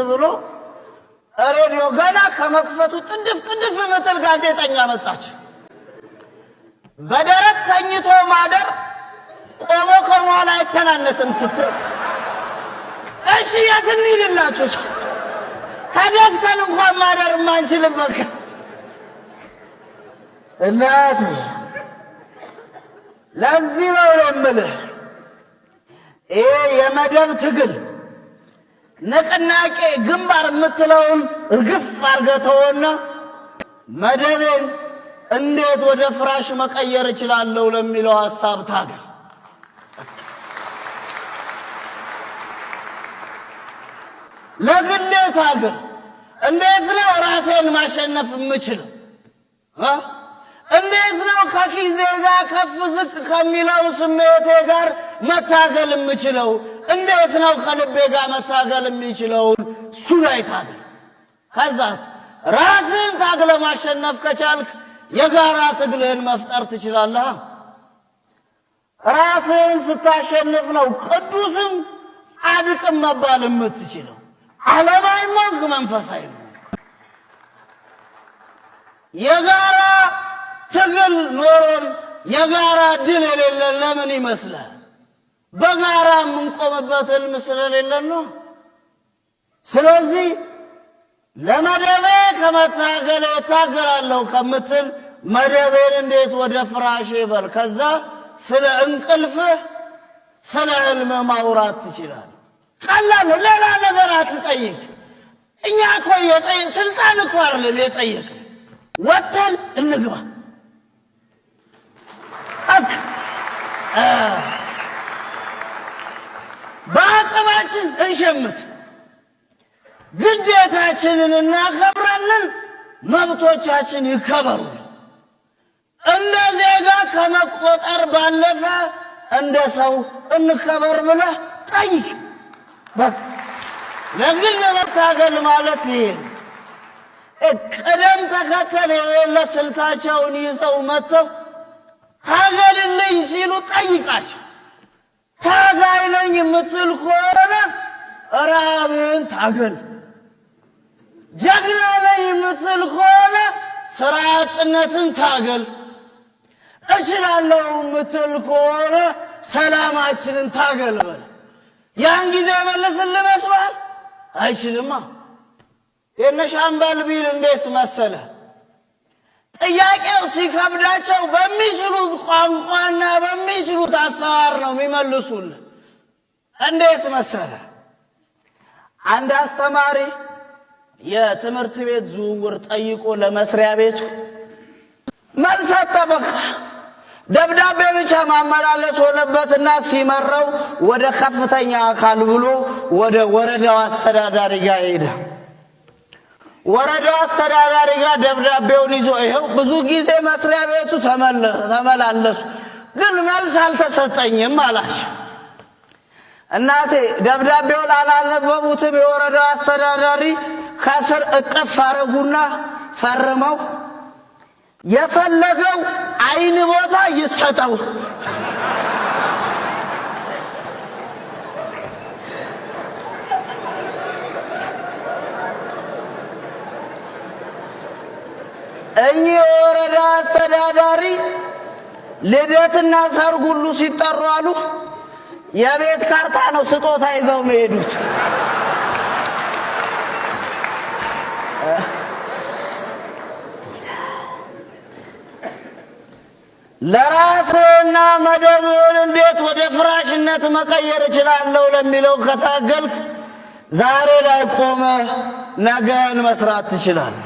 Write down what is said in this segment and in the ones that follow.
ብሎ ሬዲዮ ገና ከመክፈቱ ጥድፍ ምትል ጋዜጠኛ መጣች። በደረት ተኝቶ ማደር ቆሞ ከመዋል አይተናነስም ስትል እሺ የት እንሂድላችሁ? ተደፍተን እንኳን ማደር ማንችልበት እናት ለዚህ ነው የምልህ ይሄ የመደብ ትግል ንቅናቄ ግንባር የምትለውን እርግፍ አርገተውና መደቤን እንዴት ወደ ፍራሽ መቀየር እችላለሁ ለሚለው ሐሳብ ታገል። ለግሌ ታገል። እንዴት ነው ራሴን ማሸነፍ የምችለው? እንዴት ነው ከኪዜ ጋር ከፍ ዝቅ ከሚለው ስሜቴ ጋር መታገል የምችለው? እንዴት ነው ከልቤ ጋር መታገል የሚችለውን እሱ ላይ ታገል። ከዛስ ራስን ታግለ ማሸነፍ ከቻልክ የጋራ ትግልህን መፍጠር ትችላለህ። ራስን ስታሸንፍ ነው ቅዱስም ጻድቅም መባል የምትችለው። ዓለማዊ ሞንክ መንፈሳዊ የጋራ ትግል ኖሮን የጋራ ድል የሌለን ለምን ይመስላል? በጋራ የምንቆምበት ህልም ስለሌለን ነው። ስለዚህ ለመደቤ ከመታገል እታገላለሁ ከምትል መደቤን እንዴት ወደ ፍራሽ በል። ከዛ ስለ እንቅልፍህ ስለ ህልም ማውራት ትችላለህ። ቀላል ነው። ሌላ ነገር አትጠይቅ። እኛ እኮ ስልጣን እኮ አይደለም የጠየቅን። ወጥተን እንግባ በአቅማችን እንሸምት። ግዴታችንን እናከብራለን፣ መብቶቻችን ይከበሩ። እንደ ዜጋ ከመቆጠር ባለፈ እንደ ሰው እንከበር ብለህ ጠይቅ። ለግል መታገል ማለት ይሄ ቅደም ተከተል የሌለ ስልታቸውን ይዘው መጥተው ታገልልኝ ሲሉ ጠይቃቸው። ታጋይ ነኝ የምትል ከሆነ ራብን ታገል። ጀግና ነኝ የምትል ከሆነ ስራ አጥነትን ታገል። እችላለሁ የምትል ከሆነ ሰላማችንን ታገል በል። ያን ጊዜ መለስልህ መስሏል? አይችልማ። የነ ሻምበል ቢል እንዴት መሰለ? ጥያቄው ሲከብዳቸው በሚችሉት ቋንቋና በሚችሉት አሰራር ነው የሚመልሱልህ። እንዴት መሰለ? አንድ አስተማሪ የትምህርት ቤት ዝውውር ጠይቆ ለመስሪያ ቤቱ መልስ ሰጠ። በቃ ደብዳቤ ብቻ ማመላለስ ሆነበትና ሲመረው ወደ ከፍተኛ አካል ብሎ ወደ ወረዳው አስተዳዳሪ ጋር ሄደ። ወረዳው አስተዳዳሪ ጋር ደብዳቤውን ይዞ ይሄው ብዙ ጊዜ መስሪያ ቤቱ ተመላለሱ ግን መልስ አልተሰጠኝም አላቸው። እናቴ ደብዳቤውን አላነበቡትም። የወረዳው አስተዳዳሪ ከስር እቅፍ አረጉና ፈርመው የፈለገው አይን ቦታ ይሰጠው። እኚህ የወረዳ አስተዳዳሪ ልደትና ሰርግ ሁሉ ሲጠሩ አሉ የቤት ካርታ ነው ስጦታ ይዘው መሄዱት። ለራስና መደብን እንዴት ወደ ፍራሽነት መቀየር እችላለሁ ለሚለው ከታገልክ ዛሬ ላይ ቆመ ነገን መስራት ትችላለህ።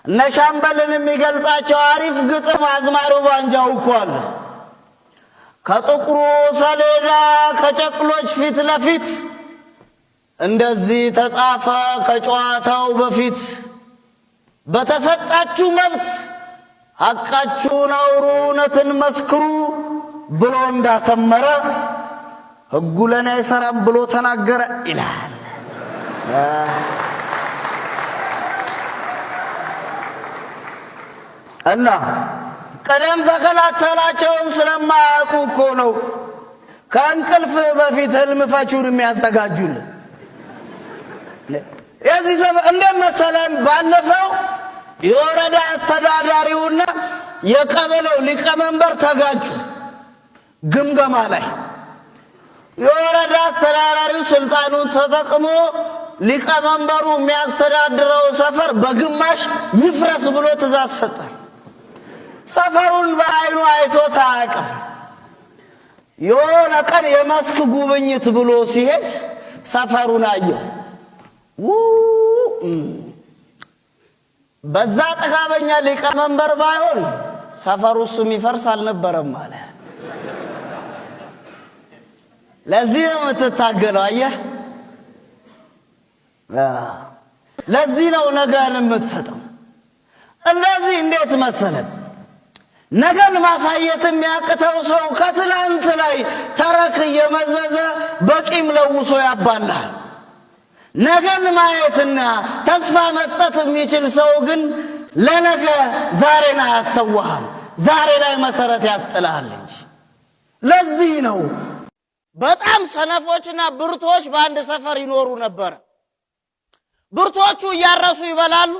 እነ ሻምበልን የሚገልጻቸው አሪፍ ግጥም አዝማሪው ባንጃው እኮ አለ። ከጥቁሩ ሰሌዳ ከጨቅሎች ፊት ለፊት እንደዚህ ተጻፈ ከጨዋታው በፊት በተሰጣችሁ መብት ሐቃችሁን አውሩ እውነትን መስክሩ ብሎ እንዳሰመረ ሕጉ ለኔ አይሰራም ብሎ ተናገረ ይላል። እና ቀደም ተከላተላቸውን ስለማያውቁ እኮ ነው ከእንቅልፍ በፊት ህልም ፈቹን የሚያዘጋጁልን። የዚህ ሰፈር እንደመሰለን ባለፈው የወረዳ አስተዳዳሪውና የቀበሌው ሊቀመንበር ተጋጩ ግምገማ ላይ። የወረዳ አስተዳዳሪው ስልጣኑን ተጠቅሞ ሊቀመንበሩ የሚያስተዳድረው ሰፈር በግማሽ ይፍረስ ብሎ ትእዛዝ ሰጠ። ሰፈሩን በአይኑ አይቶት አያውቅም። የሆነ ቀን የመስክ ጉብኝት ብሎ ሲሄድ ሰፈሩን አየው። በዛ ጥጋበኛ ሊቀመንበር ባይሆን ሰፈሩስ የሚፈርስ አልነበረም አለ። ለዚህ ነው የምትታገለው። አየህ፣ ለዚህ ነው ነገን የምትሰጠው። እንደዚህ እንዴት መሰለን ነገን ማሳየት የሚያቅተው ሰው ከትላንት ላይ ተረክ እየመዘዘ በቂም ለውሶ ያባላል። ነገን ማየትና ተስፋ መስጠት የሚችል ሰው ግን ለነገ ዛሬን አያሰዋህም፣ ዛሬ ላይ መሰረት ያስጥልሃል እንጂ። ለዚህ ነው በጣም ሰነፎችና ብርቶች በአንድ ሰፈር ይኖሩ ነበር። ብርቶቹ እያረሱ ይበላሉ፣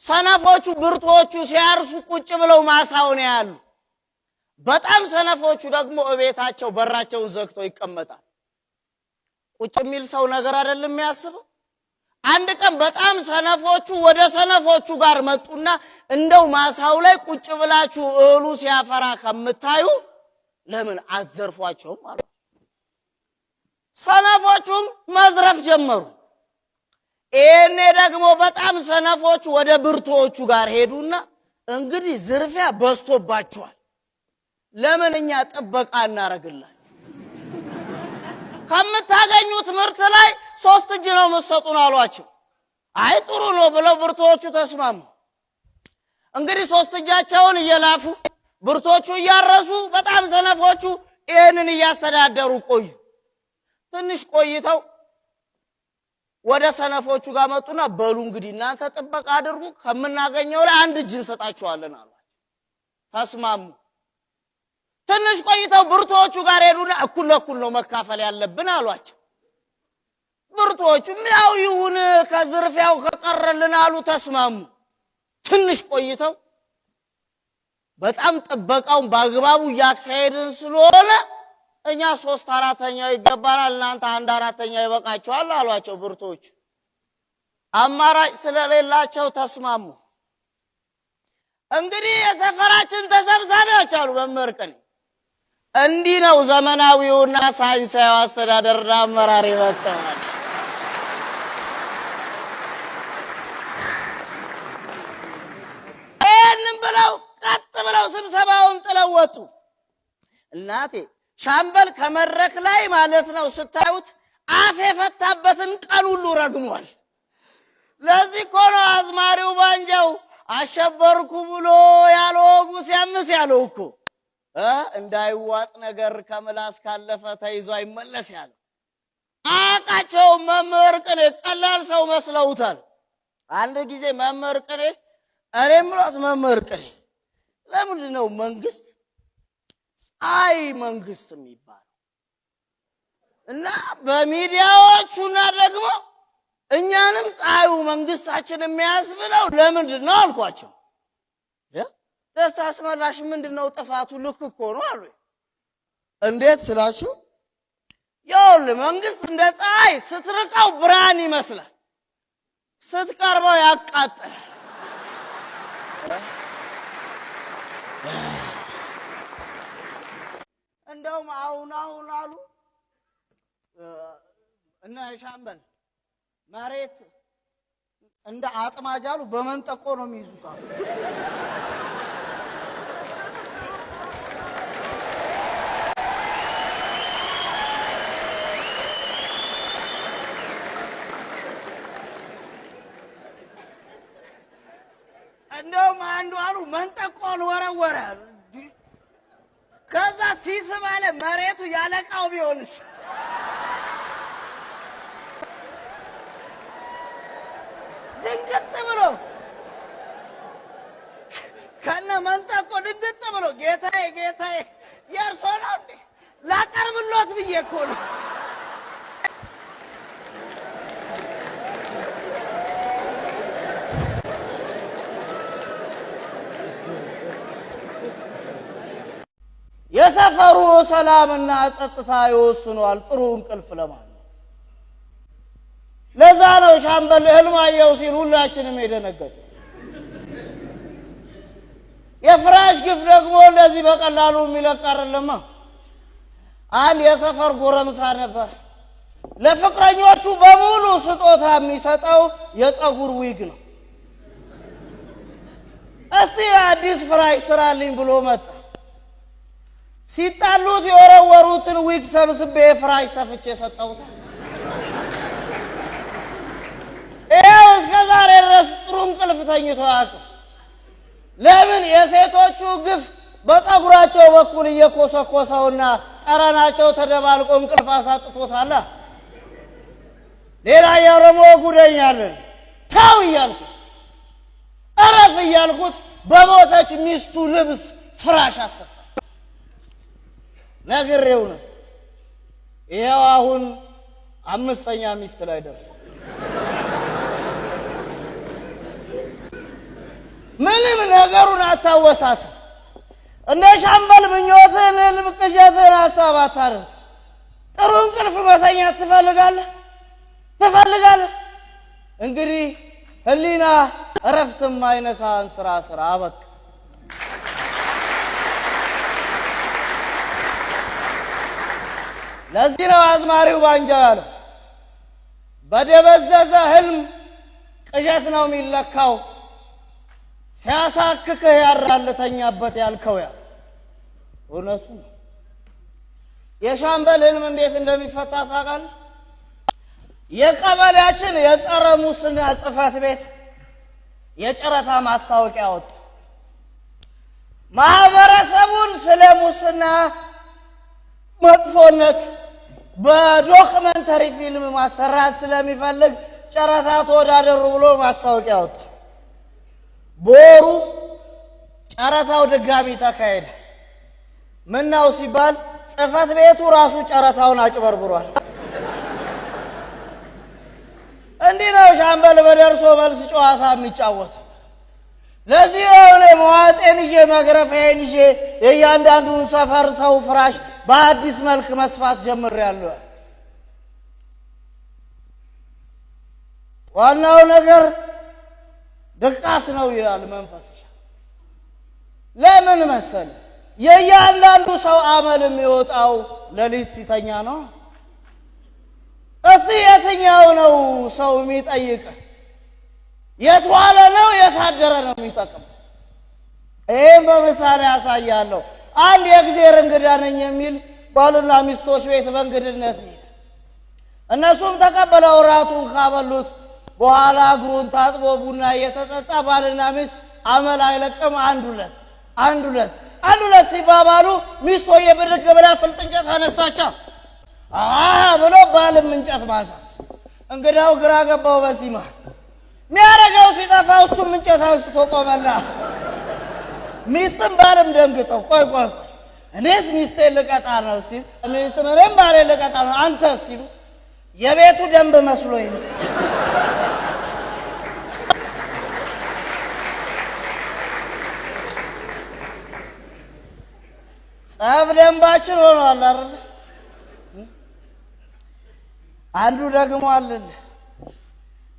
ሰነፎቹ ብርቶቹ ሲያርሱ ቁጭ ብለው ማሳውን ያያሉ። በጣም ሰነፎቹ ደግሞ እቤታቸው በራቸውን ዘግተው ይቀመጣል። ቁጭ የሚል ሰው ነገር አይደለም የሚያስበው። አንድ ቀን በጣም ሰነፎቹ ወደ ሰነፎቹ ጋር መጡና እንደው ማሳው ላይ ቁጭ ብላችሁ እህሉ ሲያፈራ ከምታዩ ለምን አዘርፏቸውም አሉ። ሰነፎቹም መዝረፍ ጀመሩ። እኔ ደግሞ በጣም ሰነፎቹ ወደ ብርቶቹ ጋር ሄዱና እንግዲህ ዝርፊያ በዝቶባቸዋል፣ ለምን እኛ ጥበቃ እናረግላችሁ? ከምታገኙት ምርት ላይ 3 እጅ ነው መስጠቱን አሏቸው። አይ ጥሩ ነው ብለው ብርቶቹ ተስማሙ። እንግዲህ 3 እጃቸውን እየላፉ ብርቶቹ እያረሱ በጣም ሰነፎቹ ይህንን እያስተዳደሩ ቆዩ። ትንሽ ቆይተው ወደ ሰነፎቹ ጋር መጡና በሉ እንግዲህ እናንተ ጥበቃ አድርጉ፣ ከምናገኘው ላይ 1 እጅ እንሰጣቸዋለን አሏቸው። ተስማሙ። ትንሽ ቆይተው ብርቶቹ ጋር ሄዱና እኩል ለእኩል ነው መካፈል ያለብን አሏቸው። ብርቶቹም ያው ይሁን ከዝርፊያው ከቀረልን አሉ፣ ተስማሙ። ትንሽ ቆይተው በጣም ጥበቃውን በአግባቡ እያካሄድን ስለሆነ እኛ 3/4 ይገባናል፣ እናንተ 1/4 ይበቃችኋል አሏቸው ብርቶቹ። አማራጭ ስለሌላቸው ተስማሙ። እንግዲህ የሰፈራችን ተሰብሳቢዎች አሉ መምህር ቀን እንዲህ ነው ዘመናዊውና ሳይንሳዊ አስተዳደርና አመራር ይበቃዋል። ይህንን ብለው ቀጥ ብለው ስብሰባውን ጥለው ወጡ። እናቴ ሻምበል ከመድረክ ላይ ማለት ነው ስታዩት አፍ የፈታበትን ቀን ሁሉ ረግሟል። ለዚህ እኮ ነው አዝማሪው ባንጃው አሸበርኩ ብሎ ያለወጉ ሲያምስ ያለው እኮ እንዳይዋጥ ነገር ከምላስ ካለፈ ተይዞ አይመለስ ያለው። አቃቸው መምህር ቅኔ ቀላል ሰው መስለውታል። አንድ ጊዜ መምህር ቅኔ እኔም ብሏት መምህር ቅኔ ለምንድን ነው መንግስት ፀሐይ መንግስት የሚባለው? እና በሚዲያዎቹና ደግሞ እኛንም ፀሐዩ መንግስታችን የሚያስብለው ለምንድን ነው አልኳቸው። ደስታ አስመላሽ ምንድነው ጥፋቱ? ልክ እኮ ነው አሉ። እንዴት ስላችሁ ይኸውልህ መንግስት እንደ ፀሐይ ስትርቀው ብርሃን ይመስላል፣ ስትቀርበው ያቃጥላል። እንደውም አሁን አሉ እና ሻምበል መሬት እንደ አጥማጃሉ በመንጠቆ ነው የሚይዙት አሉ። እንደውም አንዱ አሉ መንጠቆን ወረወረ። ከዛ ሲስብ አለ መሬቱ ያለቃው ቢሆንስ? ድንግጥ ብሎ ከነ መንጠቆ ድንግጥ ብሎ ጌታዬ ጌታዬ የእርሶ ነው እንዴ? ላቀርብሎት ብዬ እኮ ነው። የሰፈሩ ሰላምና ጸጥታ ይወስኗል ጥሩ እንቅልፍ ለማለት። ለዛ ነው ሻምበል ህልም አየሁ ሲል ሁላችንም የደነገጥነው። የፍራሽ ግፍ ደግሞ እንደዚህ በቀላሉ የሚለቅ አይደለም። አንድ የሰፈር ጎረምሳ ነበር። ለፍቅረኞቹ በሙሉ ስጦታ የሚሰጠው የፀጉር ዊግ ነው። እስቲ አዲስ ፍራሽ ስራልኝ ብሎ መጣ። ሲጣሉት የወረወሩትን ዊግ ሰብስቤ ፍራሽ ሰፍቼ ሰጠሁት። ይኸው እስከ ዛሬ ድረስ ጥሩ እንቅልፍ ተኝቶ አያውቅም። ለምን? የሴቶቹ ግፍ በፀጉራቸው በኩል እየኮሰኮሰውና ጠረናቸው ተደባልቆ እንቅልፍ አሳጥቶታል። ሌላኛው ደግሞ ጉደኛለን ታው እያልኩት እረፍ እያልኩት በሞተች ሚስቱ ልብስ ፍራሽ አሰፋ። ነግሬው ነው። ይኸው አሁን 5ኛ ሚስት ላይ ደርሶ ምንም ነገሩን አታወሳስ። እንደ ሻምበል ምኞትን ልምቅሸትን ሐሳብ አታድርግ። ጥሩ እንቅልፍ መተኛት ትፈልጋለህ? እንግዲህ ህሊና እረፍትም አይነሳን ስራ በቃ። ለዚህ ነው አዝማሪው ባንጃ ያለው በደበዘዘ ህልም ቅዠት ነው የሚለካው፣ ሲያሳክክህ ያራል ተኛበት ያልከው ያ እውነቱ ነው። የሻምበል ህልም እንዴት እንደሚፈታ ታውቃለህ? የቀበሌያችን የጸረ ሙስና ጽሕፈት ቤት የጨረታ ማስታወቂያ ወጣ። ማህበረሰቡን ስለ ሙስና መጥፎነት በዶክመንተሪ ፊልም ማሰራት ስለሚፈልግ ጨረታ ተወዳደሩ ብሎ ማስታወቂያ ወጣ። በወሩ ጨረታው ድጋሚ ተካሄደ። ምነው ሲባል ጽሕፈት ቤቱ ራሱ ጨረታውን አጭበርብሯል። እንዲህ ነው ሻምበል በደርሶ መልስ ጨዋታ የሚጫወት። ለዚህ ነው መዋጤን ይዤ መግረፌን ይዤ የእያንዳንዱን ሰፈር ሰው ፍራሽ በአዲስ መልክ መስፋት ጀምሬያለሁ። ዋናው ነገር ድቃስ ነው ይላል መንፈስሽ። ለምን መሰለ? የእያንዳንዱ ሰው አመል የሚወጣው ሌሊት ሲተኛ ነው። እስቲ የትኛው ነው ሰው የሚጠይቅ? የትዋለ ነው የታደረ ነው የሚጠቅም? ይህም በምሳሌ ያሳያለሁ። አንድ የእግዚአብሔር እንግዳ ነኝ የሚል ባልና ሚስቶች ቤት በእንግድነት ሄደ። እነሱም ተቀበለው ራቱን ካበሉት በኋላ እግሩን ታጥቦ ቡና እየተጠጣ ባልና ሚስት አመል አይለቅም አንድ ሁለት ሲባባሉ ሚስቶዬ ብድግ ብላ ፍልጥ እንጨት አነሳቻ ብሎ ባልም እንጨት ማንሳት። እንግዳው ግራ ገባው። በሲማ የሚያደርገው ሲጠፋ እሱም እንጨት አንስቶ ቆመና ሚስትም ባልም ደንግጠው ቆይ እኔስ ሚስቴን ልቀጣ ነው ሲል ሚስት ምንም ባሌን ልቀጣ ነው አንተ ሲሉ የቤቱ ደንብ መስሎኝ ነው። ጸብ ደንባችን ሆኗል አይደል? አንዱ ደግሞ አለል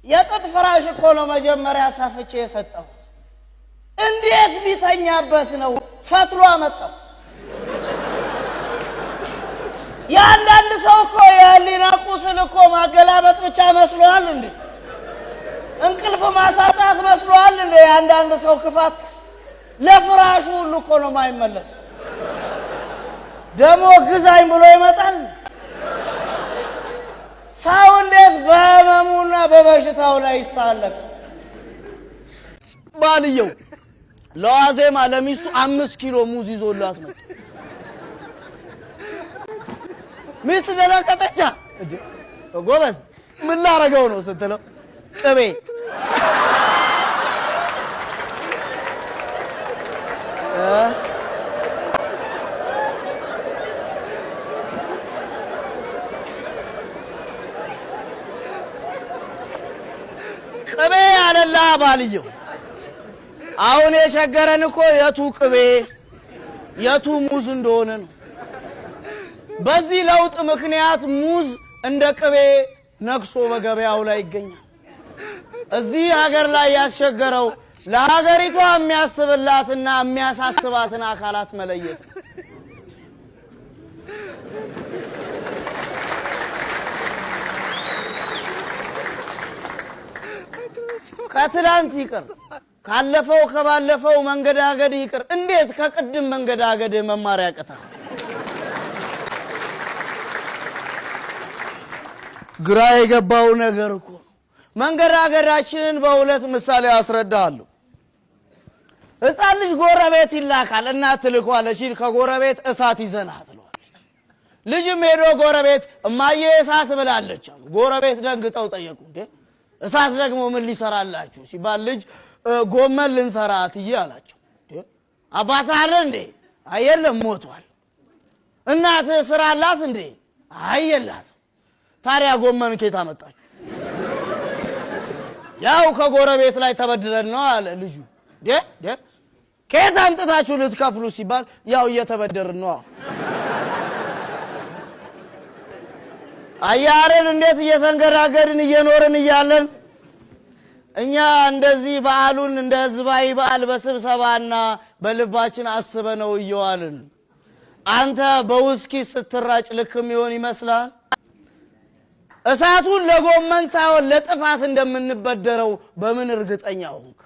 የጥጥ ፍራሽ እኮ ነው መጀመሪያ ሳፍቼ የሰጠው። እንዴት ቢተኛበት ነው ፈትሎ አመጣው። ያንዳንድ ሰው እኮ የህሊና ቁስል እኮ ማገላበጥ ብቻ መስሏል እንዴ? እንቅልፍ ማሳጣት መስሏል እንዴ? ያንዳንድ ሰው ክፋት ለፍራሹ ሁሉ እኮ ነው የማይመለስ። ደሞ ግዛኝ ብሎ ይመጣል። ሰው እንዴት በህመሙና በበሽታው ላይ ይሳለቅ? ባልየው ለዋዜማ ለሚስቱ 5 ኪሎ ሙዝ ይዞላት መጣ። ሚስት ደረቀጠቻ እንዴ ጎበዝ ምን ላረገው ነው ስትለው ቅቤ ቅቤ አለላ ባልየው። አሁን የቸገረን እኮ የቱ ቅቤ የቱ ሙዝ እንደሆነ ነው። በዚህ ለውጥ ምክንያት ሙዝ እንደ ቅቤ ነክሶ በገበያው ላይ ይገኛል። እዚህ ሀገር ላይ ያስቸገረው ለሀገሪቷ የሚያስብላትና የሚያሳስባትን አካላት መለየት ነው። ከትላንት ይቅር ካለፈው ከባለፈው መንገዳገድ ይቅር እንዴት ከቅድም መንገዳገድ መማር ያቅታል? ግራ የገባው ነገር እኮ መንገዳገዳችንን በሁለት ምሳሌ አስረዳለሁ። ሕፃን ልጅ ጎረቤት ይላካል፣ እናት ትልኳለች፣ ከጎረቤት እሳት ይዘና ትለዋለች። ልጅም ሄዶ ጎረቤት እማዬ እሳት ብላለች አሉ። ጎረቤት ደንግጠው ጠየቁ፣ እንዴ እሳት ደግሞ ምን ሊሰራላችሁ ሲባል ልጅ ጎመን ልንሰራ እትዬ አላቸው። አባት አለ እንዴ? አየለም ሞቷል። እናት ስራ አላት እንዴ? አየላት። ታዲያ ጎመን ከየት አመጣችሁ? ያው ከጎረቤት ላይ ተበድረን ነው አለ ልጁ። ከየት አምጥታችሁ ልትከፍሉ ሲባል ያው እየተበደርን ነው። አያረን እንዴት እየተንገራገድን እየኖርን እያለን እኛ እንደዚህ በዓሉን እንደ ህዝባዊ በዓል በስብሰባና በልባችን አስበነው እየዋልን አንተ በውስኪ ስትራጭ ልክ የሚሆን ይመስላል? እሳቱን ለጎመን ሳይሆን ለጥፋት እንደምንበደረው በምን እርግጠኛ ሆንክ?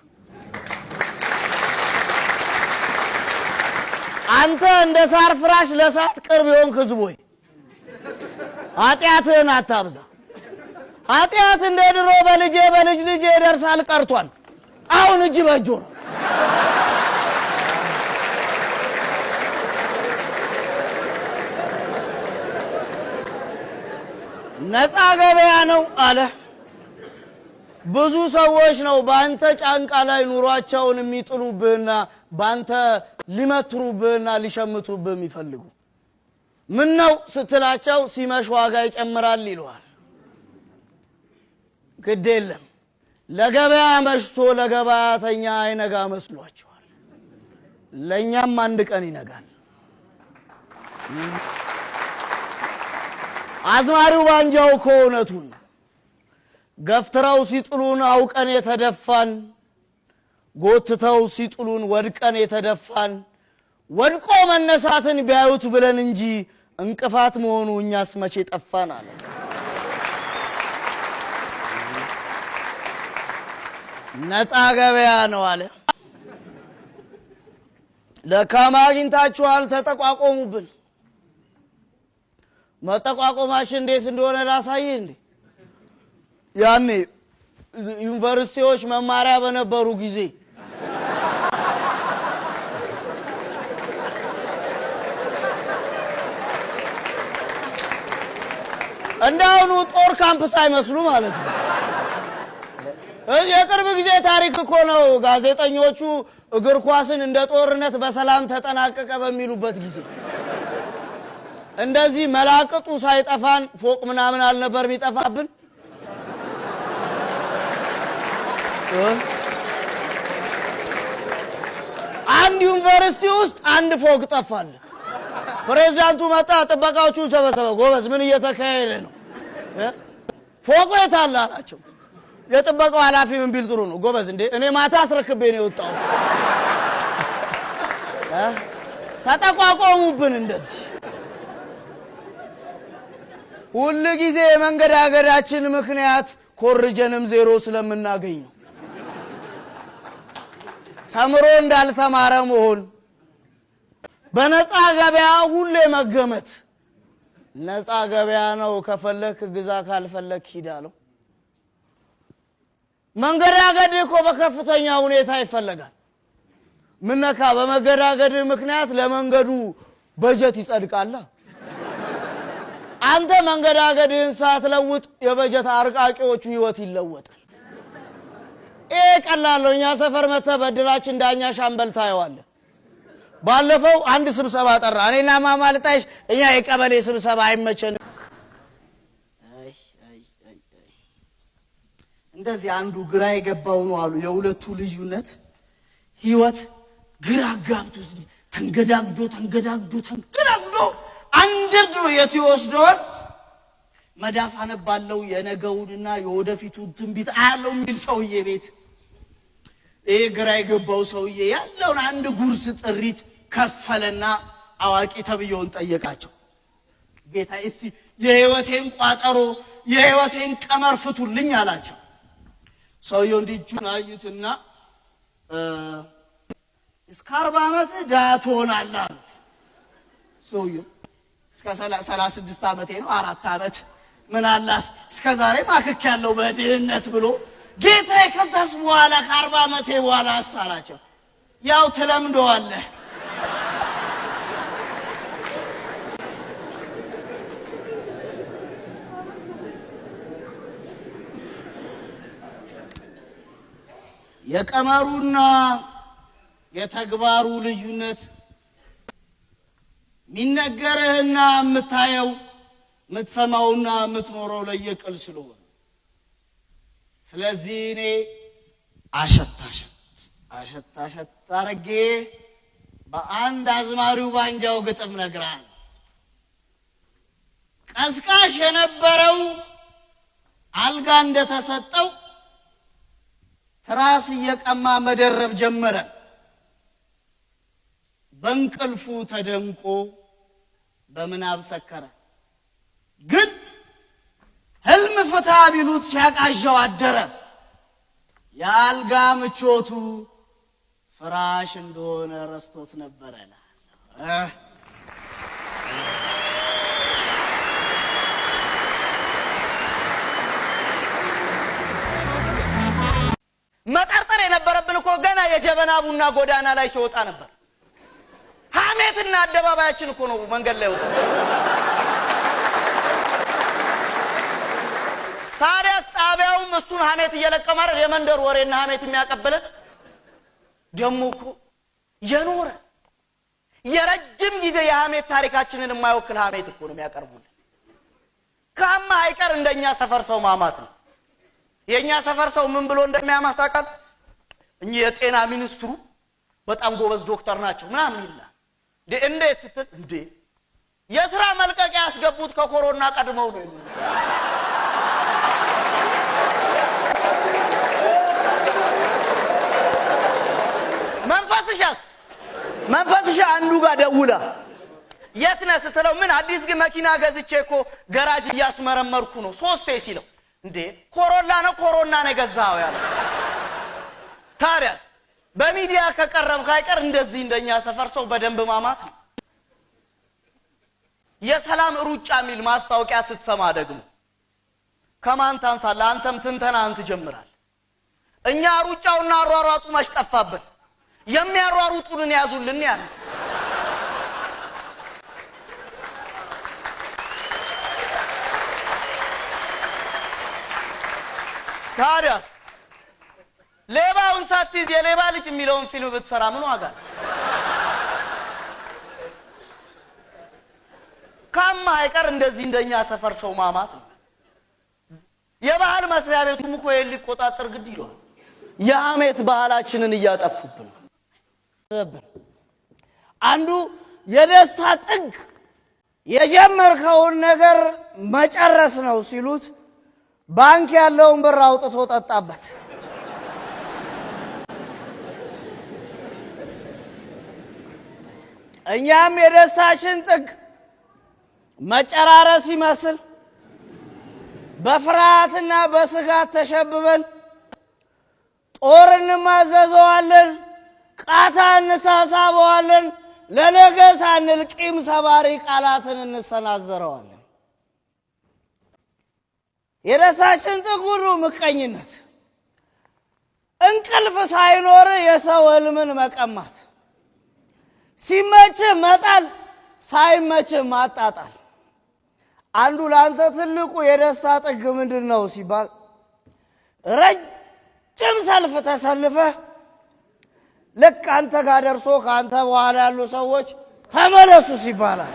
አንተ እንደ ሳር ፍራሽ ለሳት ቅርብ የሆንክ ህዝብ ሆይ ኃጢአትህን አታብዛ። ኃጢአት እንደ ድሮ በልጅ ልጅ ይደርሳል ቀርቷል። አሁን እጅ በእጁ ነው። ነፃ ገበያ ነው አለ። ብዙ ሰዎች ነው ባንተ ጫንቃ ላይ ኑሯቸውን የሚጥሉብህና ባንተ ሊመትሩብህና ሊሸምቱብህ የሚፈልጉ። ምን ነው ስትላቸው ሲመሽ ዋጋ ይጨምራል ይለዋል። ግድ የለም ለገበያ መሽቶ ለገበያተኛ አይነጋ መስሏቸዋል። ለኛም አንድ ቀን ይነጋል። አዝማሪው ባንጃው ከእውነቱን ገፍትረው ሲጥሉን አውቀን የተደፋን፣ ጎትተው ሲጥሉን ወድቀን የተደፋን፣ ወድቆ መነሳትን ቢያዩት ብለን እንጂ እንቅፋት መሆኑ እኛስ መቼ ጠፋን አለ። ነፃ ገበያ ነው አለ። ለካማ አግኝታችኋል፣ ተጠቋቆሙብን። መጠቋቆማችን እንዴት እንደሆነ ላሳይህ እንዴ። ያኔ ዩኒቨርሲቲዎች መማሪያ በነበሩ ጊዜ እንዳሁኑ ጦር ካምፕ ሳይመስሉ ማለት ነው። የቅርብ ጊዜ ታሪክ እኮ ነው። ጋዜጠኞቹ እግር ኳስን እንደ ጦርነት በሰላም ተጠናቀቀ በሚሉበት ጊዜ እንደዚህ መላቅጡ ሳይጠፋን ፎቅ ምናምን አልነበር የሚጠፋብን። አንድ ዩኒቨርሲቲ ውስጥ አንድ ፎቅ ጠፋል። ፕሬዝዳንቱ መጣ፣ ጥበቃዎቹን ሰበሰበ። ጎበዝ ምን እየተካሄደ ነው? ፎቁ የት አለ አላቸው። የጥበቃው ኃላፊ ምን ቢል ጥሩ ነው? ጎበዝ እንዴ እኔ ማታ አስረክቤ ነው የወጣሁት። ተጠቋቋሙብን እንደዚህ። ሁሉ ጊዜ መንገዳገዳችን ምክንያት ኮርጀንም ዜሮ ስለምናገኝ ነው። ተምሮ እንዳልተማረ መሆን፣ በነፃ ገበያ ሁሌ መገመት። ነፃ ገበያ ነው ከፈለክ ግዛ ካልፈለክ ሂድ አለው። መንገዳገድ እኮ በከፍተኛ ሁኔታ ይፈልጋል። ምነካ በመገዳገድ ምክንያት ለመንገዱ በጀት ይጸድቃል። አንተ መንገዳገድን ሳትለውጥ የበጀት አርቃቂዎቹ ህይወት ይለወጣል። ቀላል ነው። እኛ ሰፈር መተህ በድራችን ዳኛ ሻምበል ታየዋለህ። ባለፈው አንድ ስብሰባ ጠራ። እኔና ማማ ልጣይሽ እኛ የቀበሌ ስብሰባ አይመቸንም። እንደዚህ አንዱ ግራ የገባው ነው አሉ። የሁለቱ ልዩነት ህይወት ግራ ጋብቶ ተንገዳግዶ አንደርድሮ ቤቱ ይወስደዋል። መዳፍ አነባለው የነገውንና የወደፊቱን ትንቢት አያለው የሚል ሰውዬ ቤት ይሄ ግራ የገባው ሰውዬ ያለውን አንድ ጉርስ ጥሪት ከፈለና አዋቂ ተብየውን ጠየቃቸው። ጌታ እስቲ የህይወቴን ቋጠሮ የህይወቴን ቀመር ፍቱልኝ አላቸው። ሰውየው እንዲጁን አዩትና እስከ 40 ዓመት ድሃ ትሆናለህ አሉት። ሰውየው እስከ 36 ዓመቴ ነው 4 ዓመት ምን አላት እስከ ዛሬ ማክክ ያለው በድህነት ብሎ ጌታ ከዛስ በኋላ ከ40 ዓመቴ በኋላ አሳላቸው። ያው ተለምደዋለህ። የቀመሩና የተግባሩ ልዩነት ሚነገርህና የምታየው የምትሰማውና የምትኖረው ለየቅል ስለሆነ ስለዚህ እኔ አሸት አርጌ በአንድ አዝማሪው ባንጃው ግጥም ነግራለሁ። ቀስቃሽ የነበረው አልጋ እንደተሰጠው ትራስ እየቀማ መደረብ ጀመረ። በእንቅልፉ ተደንቆ በምናብ ሰከረ። ግን ህልም ፍታ ቢሉት ሲያቃዣው አደረ። የአልጋ ምቾቱ ፍራሽ እንደሆነ ረስቶት ነበረ። መጠርጠር የነበረብን እኮ ገና የጀበና ቡና ጎዳና ላይ ሲወጣ ነበር። ሐሜትና አደባባያችን እኮ ነው መንገድ ላይ ወጣ። ታዲያ ጣቢያውም እሱን ሐሜት እየለቀመ አይደል የመንደር ወሬና ሐሜት የሚያቀበለን። ደሞ እኮ የኖረ የረጅም ጊዜ የሐሜት ታሪካችንን የማይወክል ሐሜት እኮ ነው የሚያቀርቡልን። ካማ አይቀር እንደኛ ሰፈር ሰው ማማት ነው። የኛ ሰፈር ሰው ምን ብሎ እንደሚያማት ታውቃለህ? እኚህ የጤና ሚኒስትሩ በጣም ጎበዝ ዶክተር ናቸው ምናምን ይላል። እንዴት ስትል እንዴ የሥራ መልቀቂያ ያስገቡት ከኮሮና ቀድመው ነው ይላል። መንፈስሽ አንዱ ጋር ደውላ የት ነህ ስትለው ምን አዲስ ግን መኪና ገዝቼ እኮ ገራጅ እያስመረመርኩ ነው 3 ሲለው እንዴ ኮሮና ነው የገዛው ያለ። ታዲያስ በሚዲያ ከቀረብክ አይቀር እንደዚህ እንደኛ ሰፈር ሰው በደንብ ማማት ነው። የሰላም ሩጫ ሚል ማስታወቂያ ስትሰማ ደግሞ ከማን ታንሳለህ? አንተም ትንተናን ትጀምራለህ። እኛ ሩጫውና አሯሯጡ ማሽጠፋብን የሚያሯሩጡን ያዙልን ያለ። ታዲያ ሌባውን ሳትይዝ የሌባ ልጅ የሚለውን ፊልም ብትሰራ ምን ዋጋ? ካማ አይቀር እንደዚህ እንደኛ ሰፈር ሰው ማማት ነው። የባህል መስሪያ ቤቱም እኮ ሊቆጣጠር ግድ ይሏል። የሐሜት ባህላችንን እያጠፉብን አንዱ የደስታ ጥግ የጀመርከውን ነገር መጨረስ ነው ሲሉት ባንክ ያለውን ብር አውጥቶ ጠጣበት። እኛም የደስታችን ጥግ መጨራረስ ይመስል በፍርሃትና በስጋት ተሸብበን ጦር እንማዘዘዋለን፣ ቃታ እንሳሳበዋለን፣ ለነገ ሳንል ቂም ሰባሪ ቃላትን እንሰናዘረዋለን። የደስታችን ጥግ ሁሉ ምቀኝነት፣ እንቅልፍ ሳይኖር የሰው ህልምን መቀማት፣ ሲመች መጣል ሳይመች ማጣጣል። አንዱ ለአንተ ትልቁ የደስታ ጥግ ምንድነው ሲባል ረጅም ሰልፍ ተሰልፈህ ልክ አንተ ጋር ደርሶ ካንተ በኋላ ያሉ ሰዎች ተመለሱ ሲባላል።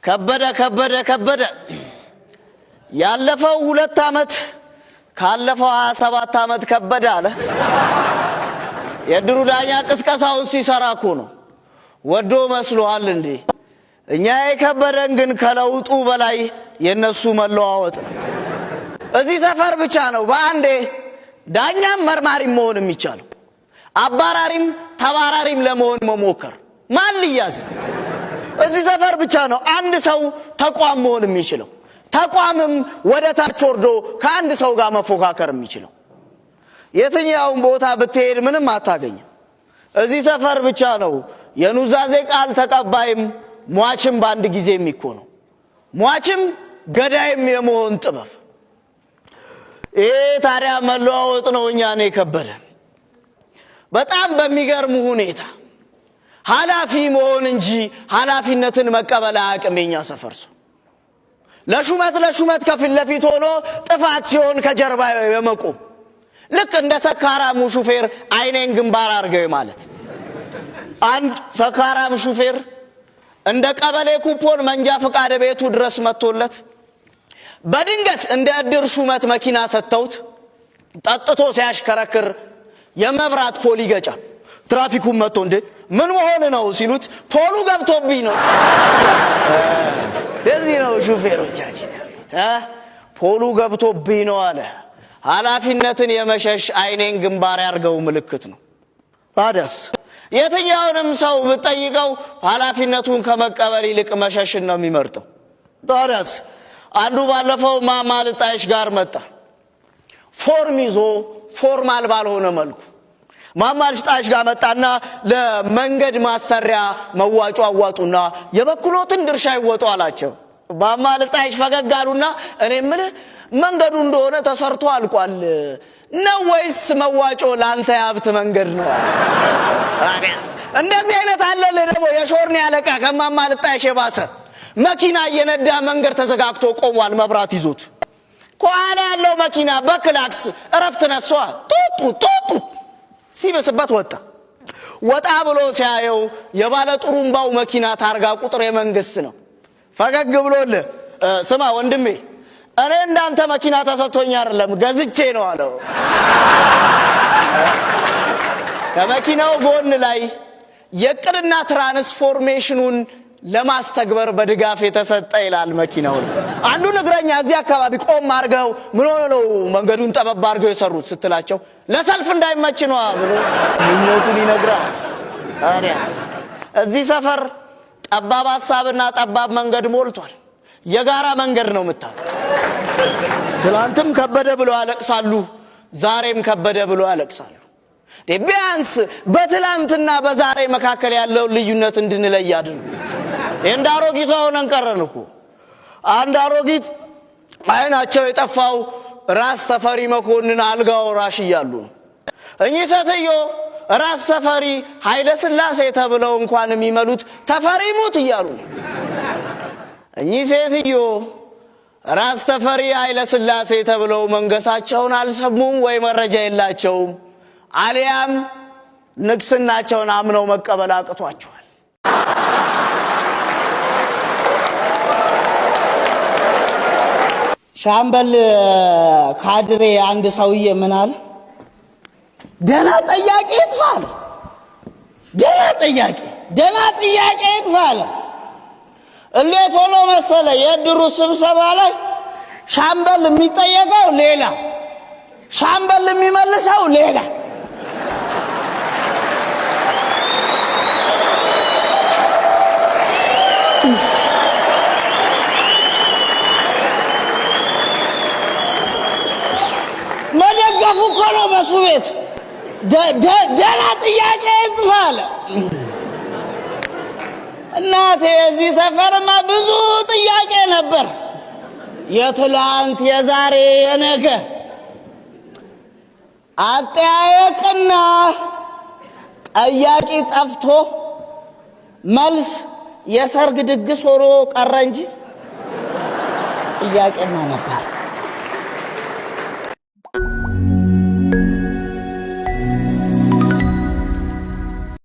ከበደ ያለፈው 2 ዓመት ካለፈው 27 ዓመት ከበደ አለ። የድሩ ዳኛ ቅስቀሳውን ሲሰራ እኮ ነው ወዶ መስሎሃል እንዴ? እኛ የከበደን ግን ከለውጡ በላይ የነሱ መለዋወጥ። እዚህ ሰፈር ብቻ ነው በአንዴ ዳኛም መርማሪም መሆን የሚቻለው። አባራሪም ተባራሪም ለመሆን መሞከር ማን ሊያዝ? እዚህ ሰፈር ብቻ ነው አንድ ሰው ተቋም መሆን የሚችለው። ተቋምም ወደ ታች ወርዶ ከአንድ ሰው ጋር መፎካከር የሚችለው። የትኛውን ቦታ ብትሄድ ምንም አታገኝም። እዚህ ሰፈር ብቻ ነው የኑዛዜ ቃል ተቀባይም ሟችም በአንድ ጊዜ የሚኮነው። ሟችም ገዳይም የመሆን ጥበብ። ይሄ ታዲያ መለዋወጥ ነው እኛን የከበደን። በጣም በሚገርም ሁኔታ ኃላፊ መሆን እንጂ ኃላፊነትን መቀበል አያውቅም የኛ ሰፈር ሰው። ለሹመት ከፊት ለፊት ሆኖ ጥፋት ሲሆን ከጀርባ የመቆም ልክ እንደ ሰካራሙ ሹፌር አይኔን ግንባር አርገው ማለት። አንድ ሰካራም ሹፌር እንደ ቀበሌ ኩፖን መንጃ ፈቃድ ቤቱ ድረስ መጥቶለት በድንገት እንደ እድር ሹመት መኪና ሰጥተውት ጠጥቶ ሲያሽከረክር የመብራት ፖል ይገጫል። ትራፊኩን መጥቶ እንዴ ምን መሆን ነው ሲሉት ፖሉ ገብቶብኝ ነው። ለዚህ ነው ሹፌሮቻችን ያሉት ፖሉ ገብቶብኝ ነው አለ። ኃላፊነትን የመሸሽ አይኔን ግንባር ያርገው ምልክት ነው። ታዲያስ የትኛውንም ሰው ብትጠይቀው ኃላፊነቱን ከመቀበል ይልቅ መሸሽን ነው የሚመርጠው። ታዲያስ አንዱ ባለፈው ማማልጣሽ ጋር መጣ። ፎርም ይዞ ፎርማል ባልሆነ መልኩ ማማልጣሽ ጋር መጣና ለመንገድ ማሰሪያ መዋጮ አዋጡና የበኩሎትን ድርሻ ይወጡ አላቸው። ማማልጣሽ ፈገግ አሉና እኔ ምን መንገዱ እንደሆነ ተሰርቶ አልቋል ነው ወይስ መዋጮ ላንተ ያብት መንገድ ነው? አዲስ እንደዚህ አይነት አለ ደግሞ የሾርኔ አለቃ ከማማልጣሽ የባሰ መኪና እየነዳ መንገድ ተዘጋግቶ ቆሟል መብራት ይዞት። ከኋላ ያለው መኪና በክላክስ እረፍት ነሷ ጡጡ ሲበስበት ወጣ ብሎ ሲያየው የባለ ጥሩምባው መኪና ታርጋ ቁጥር የመንግስት ነው። ፈገግ ብሎልህ ስማ ወንድሜ እኔ እንዳንተ መኪና ተሰጥቶኝ አይደለም ገዝቼ ነው አለው። ከመኪናው ጎን ላይ የቅድና ትራንስፎርሜሽኑን ለማስተግበር በድጋፍ የተሰጠ ይላል መኪናው። አንዱ እግረኛ እዚህ አካባቢ ቆም አርገው ምን ሆነ ነው መንገዱን ጠበብ አርገው የሰሩት ስትላቸው ለሰልፍ እንዳይመች ነው ብሎ ምኞቱን ይነግራል። ታዲያስ እዚህ ሰፈር ጠባብ ሐሳብና ጠባብ መንገድ ሞልቷል። የጋራ መንገድ ነው የምታው። ትላንትም ከበደ ብሎ ያለቅሳሉ፣ ዛሬም ከበደ ብሎ ያለቅሳሉ። ቢያንስ በትላንትና በዛሬ መካከል ያለው ልዩነት እንድንለይ አድርጉ። እንደ አሮጊቷ ሆነን ቀረን እኮ። አንድ አሮጊት አይናቸው የጠፋው ራስ ተፈሪ መኮንን አልጋው ራሽ እያሉ እኚህ ሴትዮ ራስ ተፈሪ ኃይለ ሥላሴ ተብለው እንኳን የሚመሉት ተፈሪ ሙት እያሉ እኚህ ሴትዮ ራስ ተፈሪ ኃይለ ሥላሴ ተብለው መንገሳቸውን አልሰሙም ወይ መረጃ የላቸውም፣ አሊያም ንግስናቸውን አምነው መቀበል አቅቷቸዋል። ሻምበል ካድሬ አንድ ሰውዬ ምን አለ? ደና ጥያቄ ይጥፋል፣ ደና ጥያቄ ይጥፋል። እንዴት ሆኖ መሰለ የድሩ ስብሰባ ላይ ሻምበል የሚጠየቀው ሌላ፣ ሻምበል የሚመልሰው ሌላ። መደገፉ እኮ ነው በሱ ቤት። ደና ጥያቄ ይጥፋል። እናቴ እዚህ ሰፈርማ ብዙ ጥያቄ ነበር፣ የትላንት የዛሬ የነገ አጠያየቅና ጠያቂ ጠፍቶ መልስ የሰርግ ድግስ ሆኖ ቀረ እንጂ ጥያቄማ ነበር።